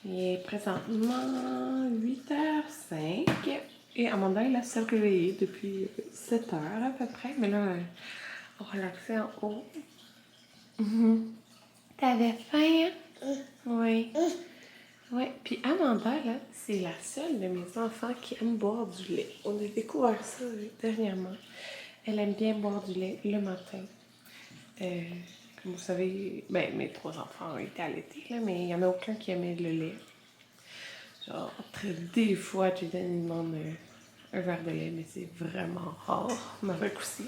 Il est présentement 8h05 et Amanda est la seule réveillée depuis 7h à peu près. Mais là, on va relaxer en haut. T'avais faim, hein? Oui. Oui, puis Amanda, là, c'est la seule de mes enfants qui aime boire du lait. On a découvert ça dernièrement. Elle aime bien boire du lait le matin. Comme vous savez, ben, mes 3 enfants ont été allaités, là, mais il n'y en a aucun qui aimait le lait. Genre, des fois, Jaden il demande un verre de lait, mais c'est vraiment rare. Avec aussi.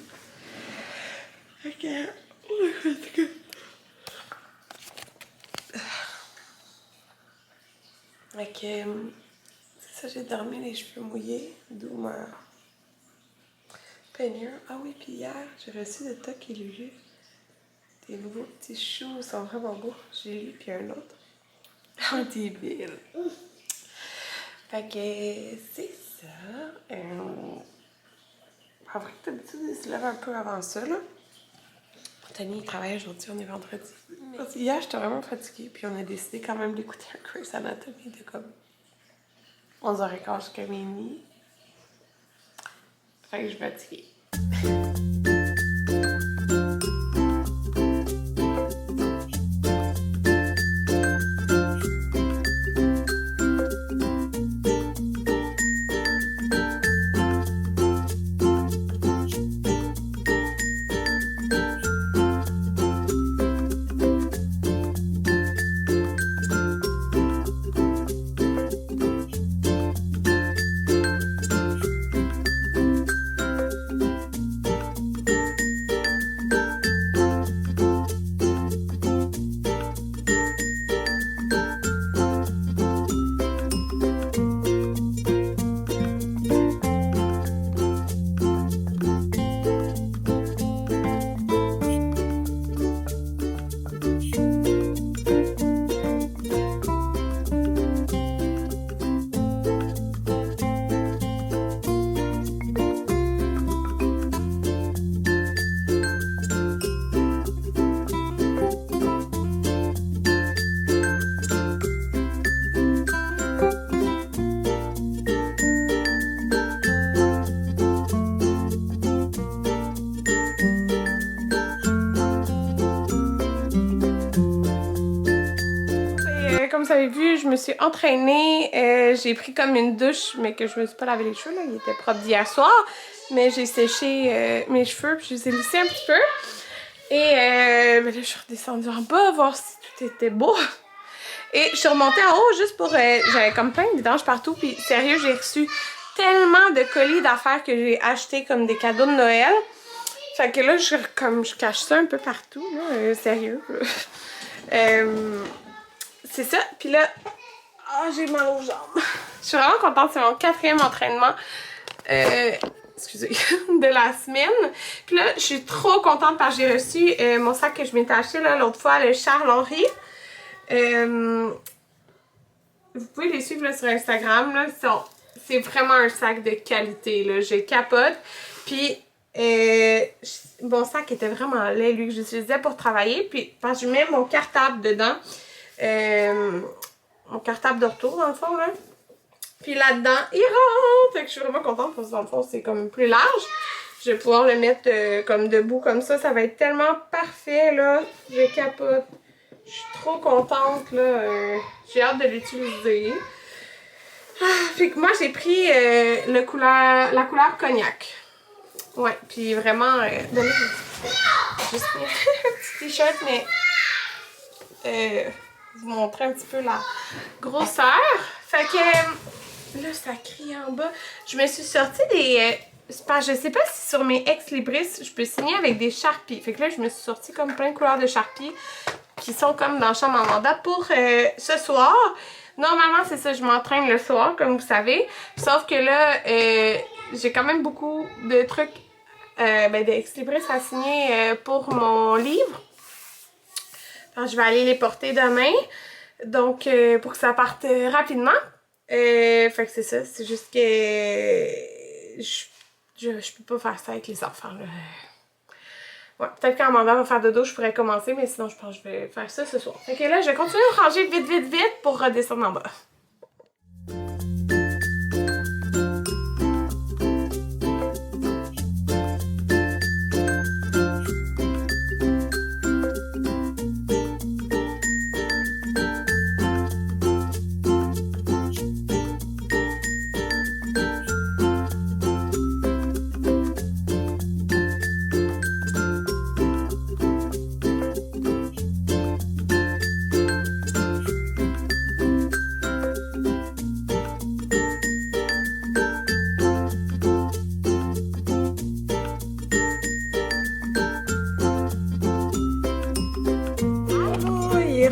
Ok. Ok. C'est ça, j'ai dormi les cheveux mouillés, d'où ma peignure. Ah oui, puis hier, j'ai reçu de Toc et Lulu des nouveaux petits choux, ils sont vraiment beaux. J'ai lu, puis un autre. En débile. Fait que c'est ça. En vrai, d'habitude, ils se lèvent un peu avant ça, là. Tony, il travaille aujourd'hui, on est vendredi. Parce que hier, j'étais vraiment fatiguée, puis on a décidé quand même d'écouter un Grey's Anatomy de comme 11h15 jusqu'à minuit. Fait que je suis fatiguée. Comme vous avez vu, je me suis entraînée. J'ai pris comme une douche, mais que je me suis pas lavé les cheveux, là. Ils étaient propres d'hier soir. Mais j'ai séché mes cheveux, puis je les ai lissés un petit peu. Et ben là, je suis redescendue en bas, voir si tout était beau. Et je suis remontée en haut juste pour... j'avais comme plein de vidanges partout. Puis sérieux, j'ai reçu tellement de colis d'affaires que j'ai acheté comme des cadeaux de Noël. Fait que là, je cache ça un peu partout, là. Sérieux. C'est ça. Puis là, j'ai mal aux jambes. Je suis vraiment contente. C'est mon 4e entraînement. Excusez, de la semaine. Puis là, je suis trop contente parce que j'ai reçu mon sac que je m'étais acheté l'autre fois, le Charles-Henri. Vous pouvez les suivre là, sur Instagram. Là. C'est vraiment un sac de qualité. Là. Je capote. Puis, mon sac était vraiment laid, lui, que j'utilisais pour travailler. Puis, parce que je mets mon cartable dedans. Mon cartable d'ortho, dans le fond. Là. Puis là-dedans, il rentre! Fait que je suis vraiment contente parce que dans le fond, c'est comme plus large. Je vais pouvoir le mettre comme debout comme ça. Ça va être tellement parfait, là. Je capote. Je suis trop contente, là. J'ai hâte de l'utiliser. Fait que moi, j'ai pris la couleur cognac. Ouais, puis vraiment... juste un petit t-shirt, mais... vous montrer un petit peu la grosseur. Fait que... là, ça crie en bas. Je me suis sortie des... je sais pas si sur mes ex-libris, je peux signer avec des Sharpies. Fait que là, je me suis sortie comme plein de couleurs de Sharpies qui sont comme dans la chambre à Amanda pour ce soir. Normalement, c'est ça, je m'entraîne le soir, comme vous savez. Sauf que là, j'ai quand même beaucoup de trucs, d'ex-libris à signer pour mon livre. Alors, je vais aller les porter demain. Donc, pour que ça parte rapidement. Fait que c'est ça, c'est juste que je peux pas faire ça avec les enfants, là. Ouais, peut-être quand Amanda va faire dodo, je pourrais commencer, mais sinon je pense que je vais faire ça ce soir. Fait que là, je vais continuer à ranger vite pour redescendre en bas.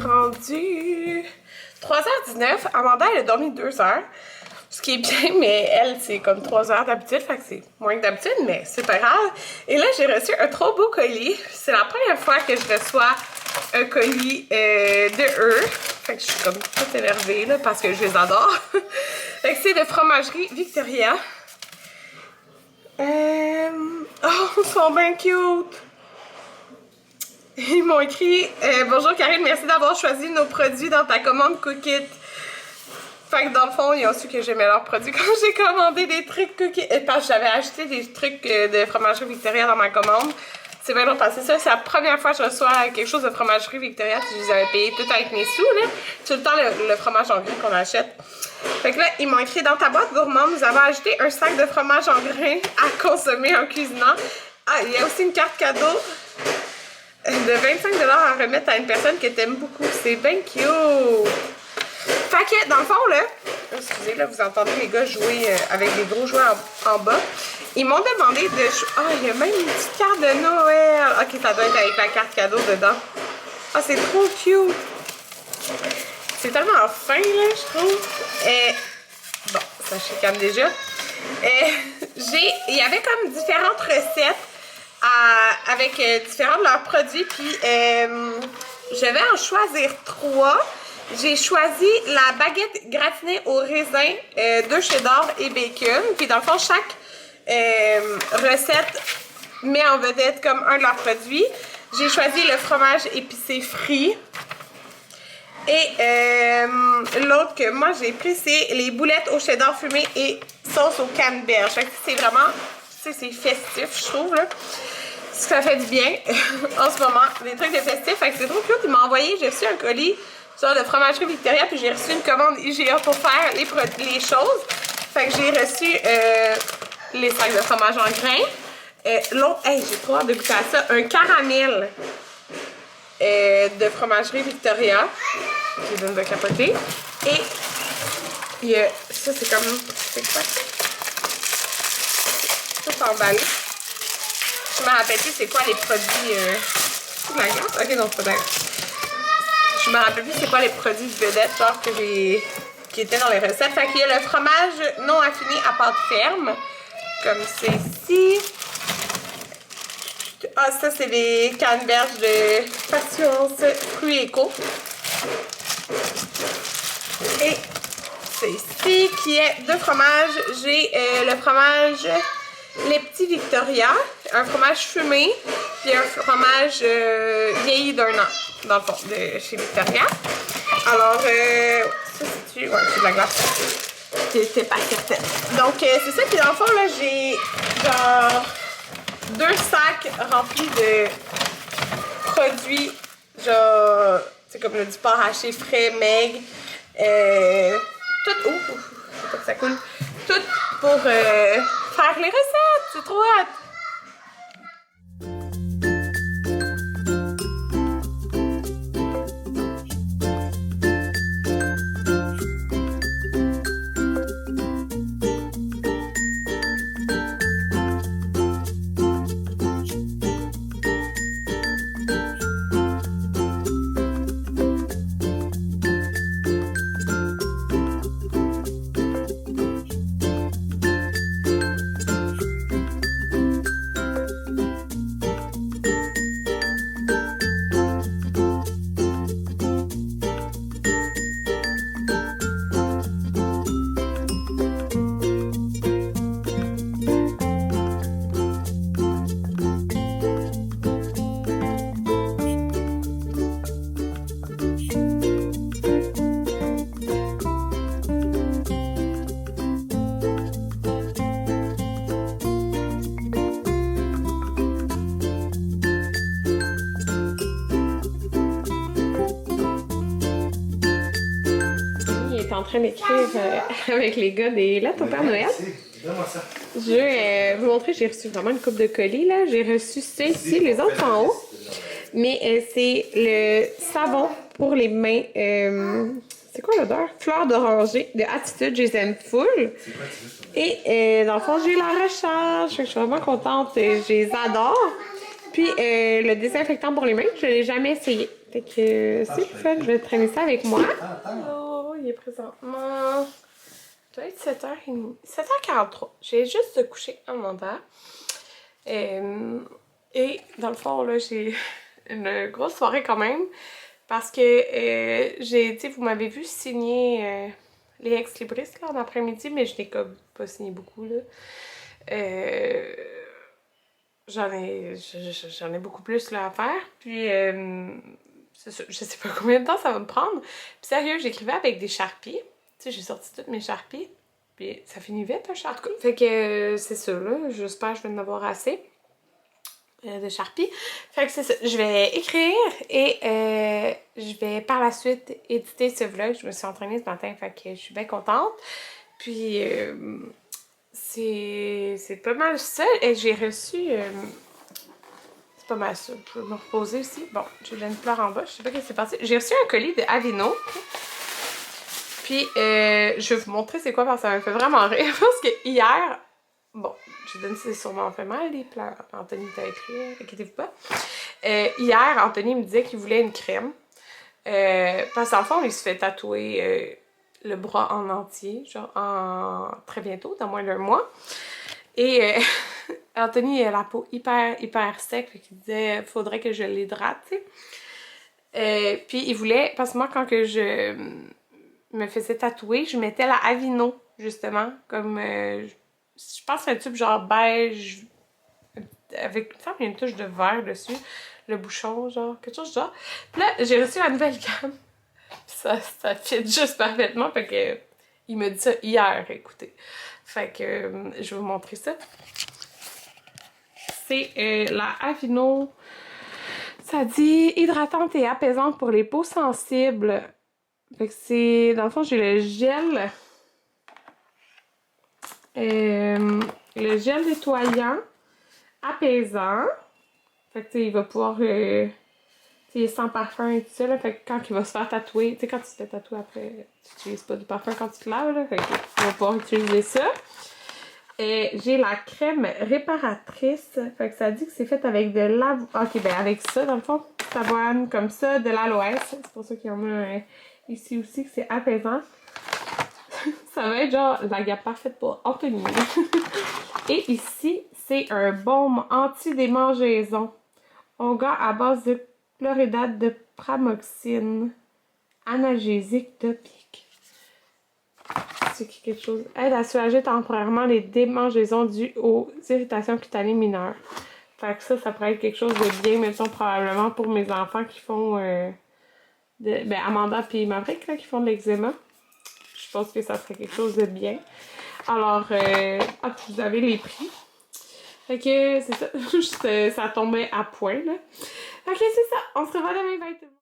Rendu 3h19. Amanda, elle a dormi 2 heures. Ce qui est bien, mais elle, c'est comme 3 heures d'habitude. Fait que c'est moins que d'habitude, mais c'est pas grave. Et là, j'ai reçu un trop beau colis. C'est la première fois que je reçois un colis de eux. Fait que je suis comme toute énervée, là, parce que je les adore. Fait que c'est de Fromagerie Victoria. Oh, ils sont bien cute! Ils m'ont écrit bonjour Karine, merci d'avoir choisi nos produits dans ta commande Cookit. Fait que dans le fond, ils ont su que j'aimais leurs produits quand j'ai commandé des trucs Cookit. Parce que j'avais acheté des trucs de Fromagerie Victoria dans ma commande. C'est bien long passé ça. C'est la première fois que je reçois quelque chose de Fromagerie Victoria. Puis je les avais payés tout avec mes sous, là. Tout le temps le fromage en grain qu'on achète. Fait que là, ils m'ont écrit dans ta boîte gourmande, nous avons ajouté un sac de fromage en grain à consommer en cuisinant. Ah, il y a aussi une carte cadeau de 25 $ à remettre à une personne que t'aimes beaucoup. C'est bien cute! Fait que, dans le fond, là, excusez, là, vous entendez les gars jouer avec des gros jouets en bas. Ils m'ont demandé de... Ah, il y a même une petite carte de Noël! Ok, ça doit être avec la carte cadeau dedans. Ah, c'est trop cute! C'est tellement fin, là, je trouve. Bon, ça chicane déjà. Il y avait comme différentes recettes avec différents de leurs produits, puis je vais en choisir 3. J'ai choisi la baguette gratinée au raisin de cheddar et bacon, puis dans le fond, chaque recette met en vedette comme un de leurs produits. J'ai choisi le fromage épicé frit. Et l'autre que moi j'ai pris, c'est les boulettes au cheddar fumé et sauce au canneberge. Fait que c'est vraiment, tu sais, c'est festif, je trouve, là. Ça fait du bien en ce moment, des trucs de festif. Fait que c'est trop cute. Il m'a envoyé, j'ai reçu un colis sur de Fromagerie Victoria, puis j'ai reçu une commande IGA pour faire les choses. Fait que j'ai reçu les sacs de fromage en grains. L'autre, hey, j'ai trop hâte de goûter à ça, un caramel de Fromagerie Victoria. Je viens de capoter. Et il y a, ça c'est comme, c'est quoi ça? Ça c'est emballé. Je me rappelle plus c'est quoi les produits. C'est de la glace? Ok, non, c'est pas de la glace. Je me rappelle plus c'est quoi les produits de vedette, genre que qui étaient dans les recettes. Fait qu'il y a le fromage non affiné à pâte ferme, comme c'est ici. Ah, ça c'est les canneberges de Patience Fruits Éco. Et c'est ici qui est de fromage. J'ai le fromage Les Petits Victoria, un fromage fumé, puis un fromage vieilli d'1 an, dans le fond, de chez Victoria. Alors, ça c'est-tu? Ouais, c'est de la glace. C'était pas certaine. Donc, c'est ça, puis dans le fond, là, j'ai genre 2 sacs remplis de produits, genre, c'est comme du porc haché frais, maigre, tout, faut pas que ça coule, tout pour faire les recettes, c'est trop hâte! est en train d'écrire avec les gars des lettres au Père Noël. Je vais vous montrer, j'ai reçu vraiment une coupe de colis, là. J'ai reçu ceux-ci, les autres sont en haut. Mais c'est le savon pour les mains. C'est quoi l'odeur? Fleur d'oranger de Attitude, je les aime full. Et dans le fond, j'ai la recharge. Je suis vraiment contente. Je les adore. Puis le désinfectant pour les mains, je ne l'ai jamais essayé. Fait que c'est le fun. Je vais traîner ça avec moi. Oh, il est présentement. Ça doit être 7h30. 7h43. J'ai juste de coucher un moment. Et dans le fond, là, j'ai une grosse soirée quand même. Parce que j'ai, tu sais, vous m'avez vu signer les ex-libris là en après-midi, mais je n'ai comme pas signé beaucoup là. J'en ai beaucoup plus là à faire. Puis c'est ça, je sais pas combien de temps ça va me prendre. Puis sérieux, j'écrivais avec des Sharpies. Tu sais, j'ai sorti toutes mes Sharpies. Puis ça finit vite un Sharpie. Fait que c'est ça là, j'espère que je vais en avoir assez. De Sharpie. Fait que c'est ça. Je vais écrire et je vais par la suite éditer ce vlog. Je me suis entraînée ce matin, fait que je suis bien contente. Puis c'est pas mal ça. Et j'ai reçu... c'est pas mal ça. Je vais me reposer aussi. Bon, j'ai une fleur en bas. Je sais pas ce qui s'est passé. J'ai reçu un colis de Avino. Puis je vais vous montrer c'est quoi parce que ça me fait vraiment rire. Parce que hier... Bon, je donne c'est sûrement fait mal les pleurs. Anthony t'a écrit, inquiétez-vous pas. Hier, Anthony me disait qu'il voulait une crème. Parce qu'en fond, il se fait tatouer le bras en entier, genre très bientôt, dans moins d'un mois. Et Anthony a la peau hyper sec, fait qu'il disait faudrait que je l'hydrate, tu sais. Puis il voulait, parce que moi quand que je me faisais tatouer, je mettais la Avino, justement, comme... je pense que c'est un tube genre beige avec une touche de vert dessus, le bouchon genre, quelque chose de genre. Puis là, j'ai reçu la nouvelle gamme. Ça fit juste parfaitement, fait que il m'a dit ça hier, écoutez. Fait que je vais vous montrer ça. C'est la Avino. Ça dit hydratante et apaisante pour les peaux sensibles. Fait que c'est, dans le fond, j'ai le gel. Le gel nettoyant, apaisant. Fait que tu sais, il va pouvoir. Tu sais, il est sans parfum et tout ça, là. Fait que quand il va se faire tatouer, tu sais, quand tu te fais tatouer après, tu n'utilises pas de parfum quand tu te laves, là. Fait que tu vas pouvoir utiliser ça. J'ai la crème réparatrice. Fait que ça dit que c'est fait avec de l'avoine. Ok, ben avec ça, dans le fond, d'avoine comme ça, de l'aloès. C'est pour ça qu'il y en a ici aussi, que c'est apaisant. Ça va être genre la gamme parfaite pour Anthony. Et ici, c'est un baume anti-démangeaison. Onguent à base de chloridate de pramoxine. Analgésique topique. C'est quelque chose. Aide à soulager temporairement les démangeaisons dues aux irritations cutanées mineures. Fait que ça pourrait être quelque chose de bien, mettons, probablement pour mes enfants qui font... ben, Amanda et Maverick, là, qui font de l'eczéma. Je pense que ça serait quelque chose de bien. Alors, vous avez les prix. Fait que c'est ça. Ça tombait à point, là. Fait que c'est ça. On se revoit demain 20.